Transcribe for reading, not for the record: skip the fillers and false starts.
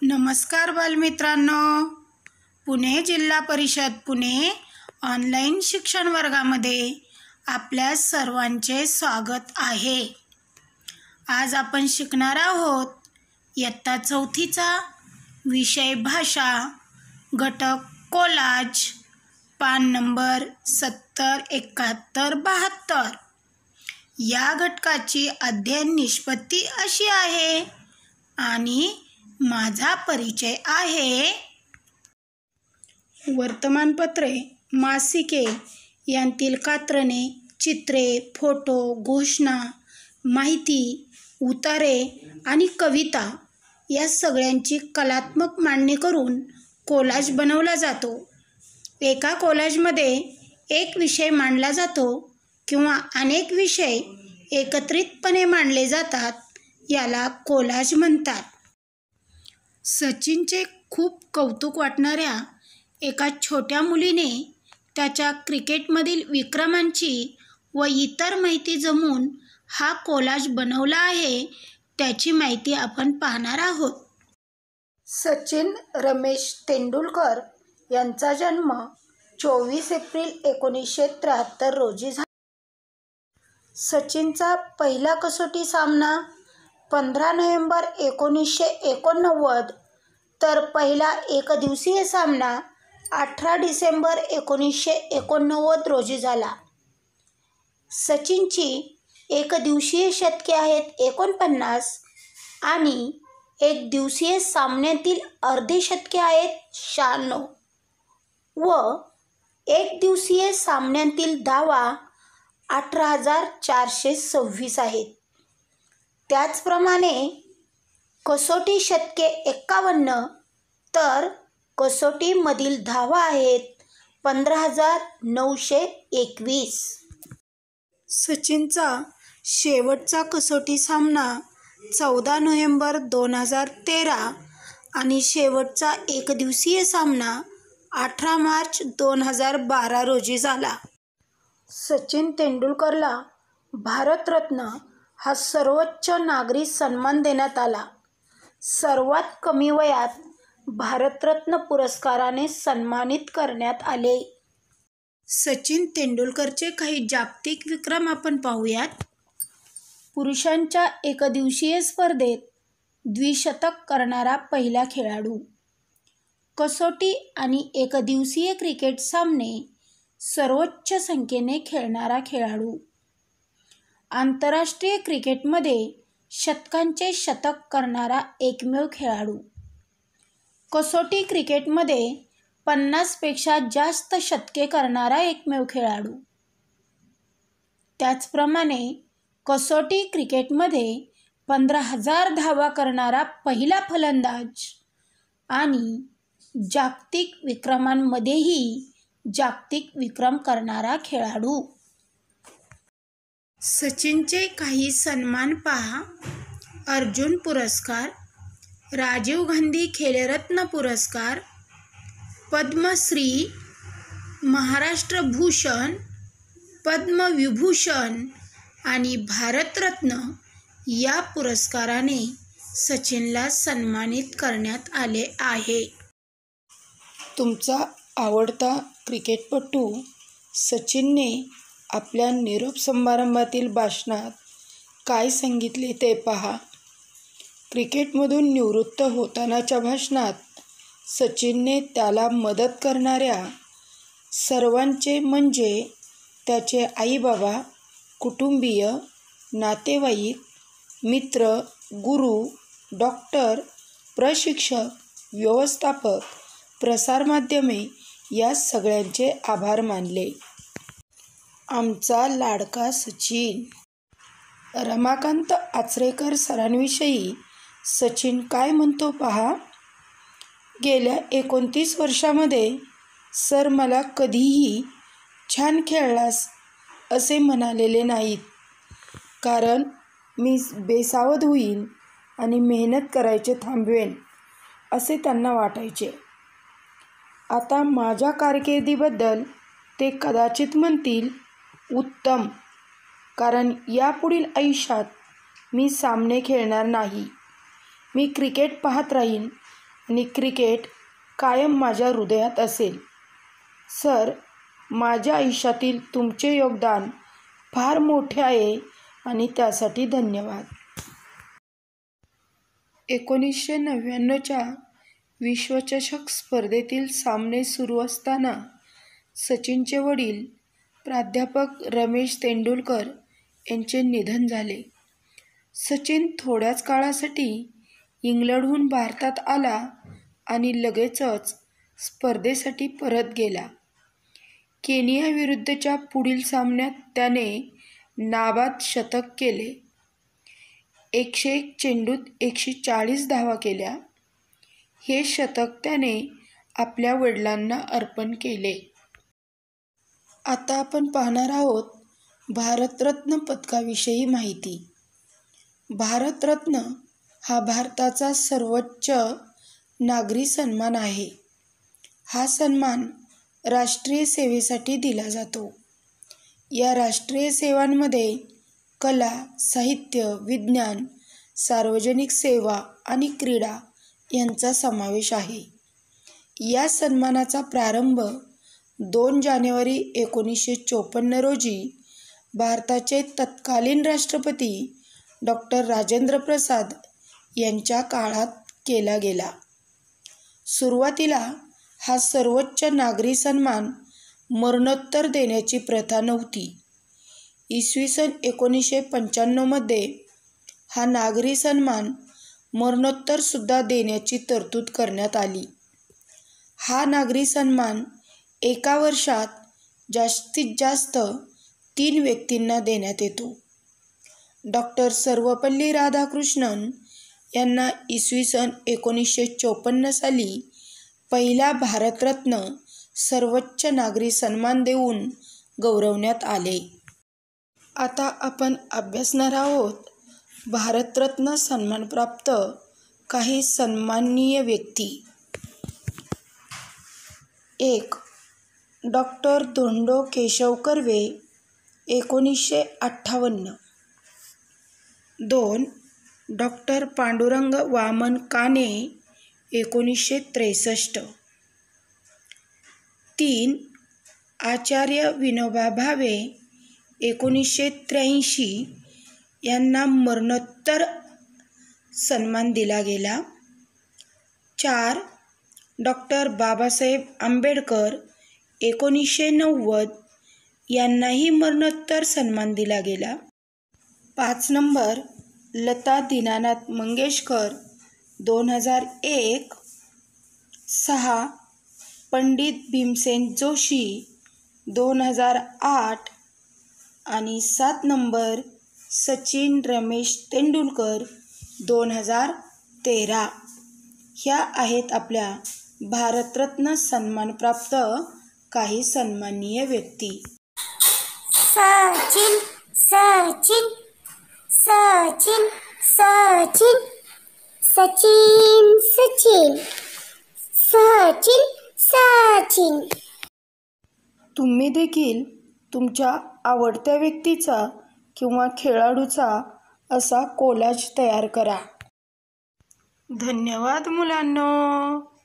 नमस्कार बालमित्रांनो, पुणे जिल्हा परिषद पुणे ऑनलाईन शिक्षण वर्गामध्ये आपल्या सर्वांचे स्वागत आहे. आज आपण शिकणार आहोत इयत्ता चौथीचा विषय भाषा, घटक कोलाज, पान नंबर 70, 71, 72. या घटकाची अध्ययन निष्पत्ती अशी आहे आणि माझा परिचय आहे. वर्तमानपत्रे, मासिके यांतील कात्रणे, चित्रे, फोटो, घोषणा, माहिती, उतारे आणि कविता या सगळ्यांची कलात्मक मांडणी करून कोलाज बनवला जातो. एका कोलाजमध्ये एक विषय मांडला जातो किंवा अनेक विषय एकत्रितपणे मांडले जातात. याला कोलाज म्हणतात. सचिनचे खूप कौतुक वाटणाऱ्या एका छोट्या मुलीने त्याच्या क्रिकेटमधील विक्रमांची व इतर माहिती जमवून हा कोलाज बनवला आहे. त्याची माहिती आपण पाहणार आहोत. सचिन रमेश तेंडुलकर यांचा जन्म 24 एप्रिल 1973 रोजी झाला. सचिनचा पहिला कसोटी सामना 15 नोव्हेंबर 1989 तर पहिला एकदिवसीय सामना 18 डिसेंबर 1989 रोजी झाला. सचिनची एकदिवसीय शतके आहेत 49 आणि एकदिवसीय सामन्यातील अर्धशतके आहेत 96 व एकदिवसीय सामन्यातील धावा 18,426 आहेत. त्याचप्रमाणे कसोटी शतके 51 तर कसोटीमधील धावा आहेत 15,921. सचिनचा शेवटचा कसोटी सामना 14 नोव्हेंबर 2013 आणि शेवटचा एकदिवसीय सामना 18 मार्च 2012 रोजी झाला. सचिन तेंडुलकरला भारतरत्न हा सर्वोच्च नागरी सन्मान देण्यात आला. सर्वात कमी वयात भारतरत्न पुरस्काराने सन्मानित करण्यात आले. सचिन तेंडुलकरचे काही जागतिक विक्रम आपण पाहूयात. पुरुषांच्या एकदिवसीय स्पर्धेत द्विशतक करणारा पहिला खेळाडू. कसोटी आणि एकदिवसीय क्रिकेट सामने सर्वोच्च संख्येने खेळणारा खेळाडू. आंतरराष्ट्रीय क्रिकेटमध्ये शतकांचे शतक करणारा एकमेव खेळाडू. कसोटी क्रिकेटमध्ये 50 पेक्षा जास्त शतके करणारा एकमेव खेळाडू. त्याचप्रमाणे कसोटी क्रिकेटमध्ये 15,000 धावा करणारा पहिला फलंदाज आणि जागतिक विक्रमांमध्येही जागतिक विक्रम करणारा खेळाडू. सचिनचे काही सन्मान पहा. अर्जुन पुरस्कार, राजीव गांधी खेलरत्न पुरस्कार, पद्मश्री, महाराष्ट्र भूषण, पद्मविभूषण आणि भारतरत्न या पुरस्काराने सचिनला सन्मानित करण्यात आले आहे. तुमचा आवडता क्रिकेटपटू सचिनने आपल्या निरोप समारंभातील भाषणात काय सांगितले ते पहा. क्रिकेटमधून निवृत्त होतानाच्या भाषणात सचिनने त्याला मदत करणाऱ्या सर्वांचे म्हणजे त्याचे आई-बाबा, कुटुंबीय, नातेवाईक, मित्र, गुरु, डॉक्टर, प्रशिक्षक, व्यवस्थापक, प्रसारमाध्यमे या सगळ्यांचे आभार मानले. आमचा लाडका सचिन. रमाकांत आचरेकर सरांविषयी सचिन काय म्हणतो पहा. गेल्या 29 वर्षामध्ये सर मला कधीही छान खेळलास असे म्हणालेले नाहीत. कारण मी बेसावध होईन आणि मेहनत करायचे थांबवेन असे त्यांना वाटायचे. आता माझ्या कारकिर्दीबद्दल ते कदाचित म्हणतील उत्तम, कारण यापुढील आयुष्यात मी सामने खेळणार नाही. मी क्रिकेट पाहत राहीन आणि क्रिकेट कायम माझ्या हृदयात असेल. सर, माझ्या आयुष्यातील तुमचे योगदान फार मोठे आहे आणि त्यासाठी धन्यवाद. 1999च्या विश्वचषक स्पर्धेतील सामने सुरू असताना सचिनचे वडील प्राध्यापक रमेश तेंडुलकर यांचे निधन झाले. सचिन थोड्याच काळासाठी इंग्लंडहून भारतात आला आणि लगेचच स्पर्धेसाठी परत गेला. केनियाविरुद्धच्या पुढील सामन्यात त्याने नाबाद शतक केले. 101 चेंडूत 140 धावा केल्या. हे शतक त्याने आपल्या वडिलांना अर्पण केले. आता आपण पाहणार आहोत भारतरत्न पदकाविषयी माहिती. भारतरत्न हा भारताचा सर्वोच्च नागरी सन्मान आहे. हा सन्मान राष्ट्रीय सेवेसाठी दिला जातो. या राष्ट्रीय सेवांमध्ये कला, साहित्य, विज्ञान, सार्वजनिक सेवा आणि क्रीडा यांचा समावेश आहे. या सन्मानाचा प्रारंभ 2 जानेवारी 1954 रोजी भारताचे तत्कालीन राष्ट्रपती डॉ. राजेंद्र प्रसाद यांच्या काळात केला गेला. सुरुवातीला हा सर्वोच्च नागरी सन्मान मरणोत्तर देण्याची प्रथा नव्हती. इसवी सन 1995मध्ये हा नागरी सन्मान मरणोत्तरसुद्धा देण्याची तरतूद करण्यात आली. हा नागरी सन्मान एका वर्षात जास्तीत जास्त 3 व्यक्तींना देण्यात येतो. डॉ. सर्वपल्ली राधाकृष्णन यांना इसवी सन 1954 साली पहिला भारतरत्न सर्वोच्च नागरी सन्मान देऊन गौरवण्यात आले. आता आपण अभ्यासणार आहोत भारतरत्न सन्मानप्राप्त काही सन्माननीय व्यक्ती. 1. डॉ. धोंडो केशव कर्वे 1958. 2. डॉ. पांडुरंग वामन काने 1963. 3. आचार्य विनोबा भावे 1983 यांना मरणोत्तर सन्मान दिला गेला. 4. डॉ. बाबासाहेब आंबेडकर 1990 यांनाही मरणोत्तर सन्मान दिला गेला. 5 नंबर लता दीनानाथ मंगेशकर 2001. 6. पंडित भीमसेन जोशी 2008 आणि 7 नंबर सचिन रमेश तेंडुलकर 2013. ह्या आहेत आपल्या भारतरत्न सन्मानप्राप्त काही सन्माननीय व्यक्ती. सचिन सचिन सचिन सचिन सचिन सचिन सचिन सचिन. तुम्ही देखील तुमच्या आवडत्या व्यक्तीचा किंवा खेळाडूचा असा कोलाज तयार करा. धन्यवाद मुलांनो.